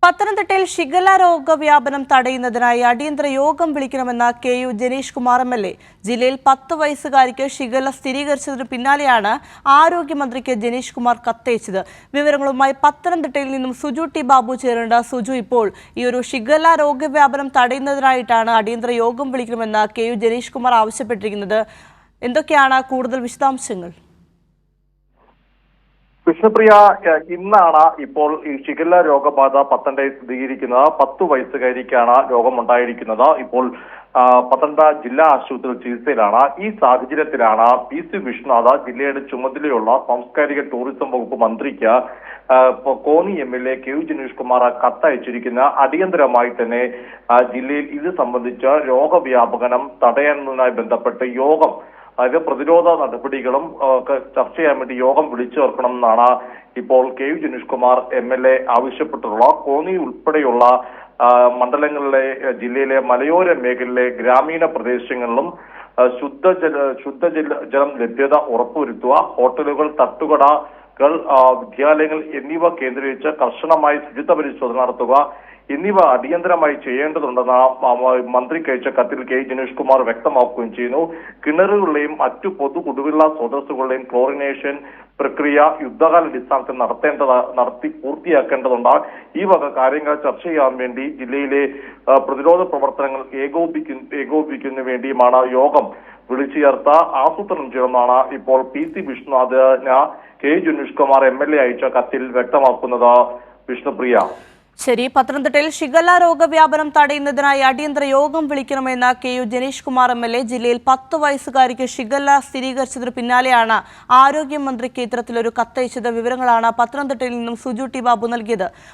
പത്തനംതിട്ടയിൽ ഷിഗല്ല രോഗവ്യാപനം തടയുന്നതിനായി അടിയന്തര യോഗം വിളിക്കണമെന്ന കെ.യു. ജനീഷ് കുമാർ എം.എൽ.എ. ജില്ലയിൽ 10 വയസ്സുകാരിക്ക് ഷിഗല്ല സ്ഥിരീകരിച്ചതിനു പിന്നാലെയാണ് ആരോഗ്യമന്ത്രിക്ക് ജനീഷ് കുമാർ കത്തയച്ചത്. വിവരങ്ങളുമായി പത്തനംതിട്ടയിൽ നിന്നും സുജു ടി ബാബു ചേരുന്നുണ്ട്. സുജു, ഇപ്പോൾ ഈ ഒരു ഷിഗല്ല രോഗവ്യാപനം തടയുന്നതിനായിട്ടാണ് അടിയന്തര യോഗം വിളിക്കണമെന്ന് കെ.യു. ജനീഷ് കുമാർ ആവശ്യപ്പെട്ടിരിക്കുന്നത്. എന്തൊക്കെയാണ് കൂടുതൽ വിശദാംശങ്ങൾ? വിഷ്ണുപ്രിയ, ഇന്നാണ് ഇപ്പോൾ ഈ ഷിഗല്ല രോഗബാധ പത്തനംതിട്ടയിൽ സ്ഥിരീകരിക്കുന്നത്. 10 വയസ്സുകാരിക്കാണ് രോഗമുണ്ടായിരിക്കുന്നത്. ഇപ്പോൾ പത്തനംതിട്ട ജില്ലാ ആശുപത്രിയിൽ ചികിത്സയിലാണ്. ഈ സാഹചര്യത്തിലാണ് PC വിശ്വനാഥ് ജില്ലയുടെ ചുമതലയുള്ള സാംസ്കാരിക ടൂറിസം വകുപ്പ് മന്ത്രിക്ക് കോന്നി MLA കെ.യു. ജനീഷ് കുമാർ കത്തയച്ചിരിക്കുന്ന അടിയന്തരമായി തന്നെ ജില്ലയിൽ ഇത് സംബന്ധിച്ച് രോഗവ്യാപനം തടയുന്നതിനായി ബന്ധപ്പെട്ട് യോഗം, അതായത് പ്രതിരോധ നടപടികളും ചർച്ച ചെയ്യാൻ വേണ്ടി യോഗം വിളിച്ചു ചേർക്കണം എന്നാണ് ഇപ്പോൾ കെ.യു. ജനീഷ് കുമാർ MLA ആവശ്യപ്പെട്ടിട്ടുള്ളത്. കോന്നി ഉൾപ്പെടെയുള്ള മണ്ഡലങ്ങളിലെ ജില്ലയിലെ മലയോര മേഖലയിലെ ഗ്രാമീണ പ്രദേശങ്ങളിലും ശുദ്ധജലം ലഭ്യത ഉറപ്പുവരുത്തുക, ഹോട്ടലുകൾ, തട്ടുകടകൾ, വിദ്യാലയങ്ങൾ എന്നിവ കേന്ദ്രീകരിച്ച് കർശനമായി ശുചിത്വ പരിശോധന നടത്തുക എന്നിവ അടിയന്തരമായി ചെയ്യേണ്ടതുണ്ടെന്ന് മന്ത്രിക്ക് അയച്ച കത്തിൽ കെ. ജനീഷ് കുമാർ വ്യക്തമാക്കുകയും ചെയ്യുന്നു. കിണറുകളുടെയും മറ്റു പൊതു കുടിവെള്ള സ്രോതസ്സുകളുടെയും ക്ലോറിനേഷൻ പ്രക്രിയ യുദ്ധകാലാടിസ്ഥാനത്തിൽ നടത്തി പൂർത്തിയാക്കേണ്ടതുണ്ട്. ഈ വക കാര്യങ്ങൾ ചർച്ച ചെയ്യാൻ വേണ്ടി ജില്ലയിലെ പ്രതിരോധ പ്രവർത്തനങ്ങൾ ഏകോപിപ്പിക്കുന്നതിന് വേണ്ടിയുമാണ് യോഗം വിളിച്ചു ചേർത്ത ആസൂത്രണം ചെയ്യണമെന്നാണ് ഇപ്പോൾ PC വിശ്വനാഥിന് കെ. ജനീഷ് കുമാർ MLA അയച്ച കത്തിൽ വ്യക്തമാക്കുന്നത്. വിഷ്ണുപ്രിയ, ശരി, പത്തനംതിട്ടയിൽ ഷിഗല്ല രോഗവ്യാപനം തടയുന്നതിനായി അടിയന്തര യോഗം വിളിക്കണമെന്ന കെ.യു. ജനീഷ് കുമാർ MLA. ജില്ലയിൽ 10 വയസ്സുകാരിക്ക് ഷിഗല്ല സ്ഥിരീകരിച്ചതിന് പിന്നാലെയാണ് ആരോഗ്യമന്ത്രിക്ക് ഇത്തരത്തിലൊരു കത്തയച്ചത്. വിവരങ്ങളാണ് പത്തനംതിട്ടയിൽ നിന്നും സുജു ടി ബാബു നൽകിയത്.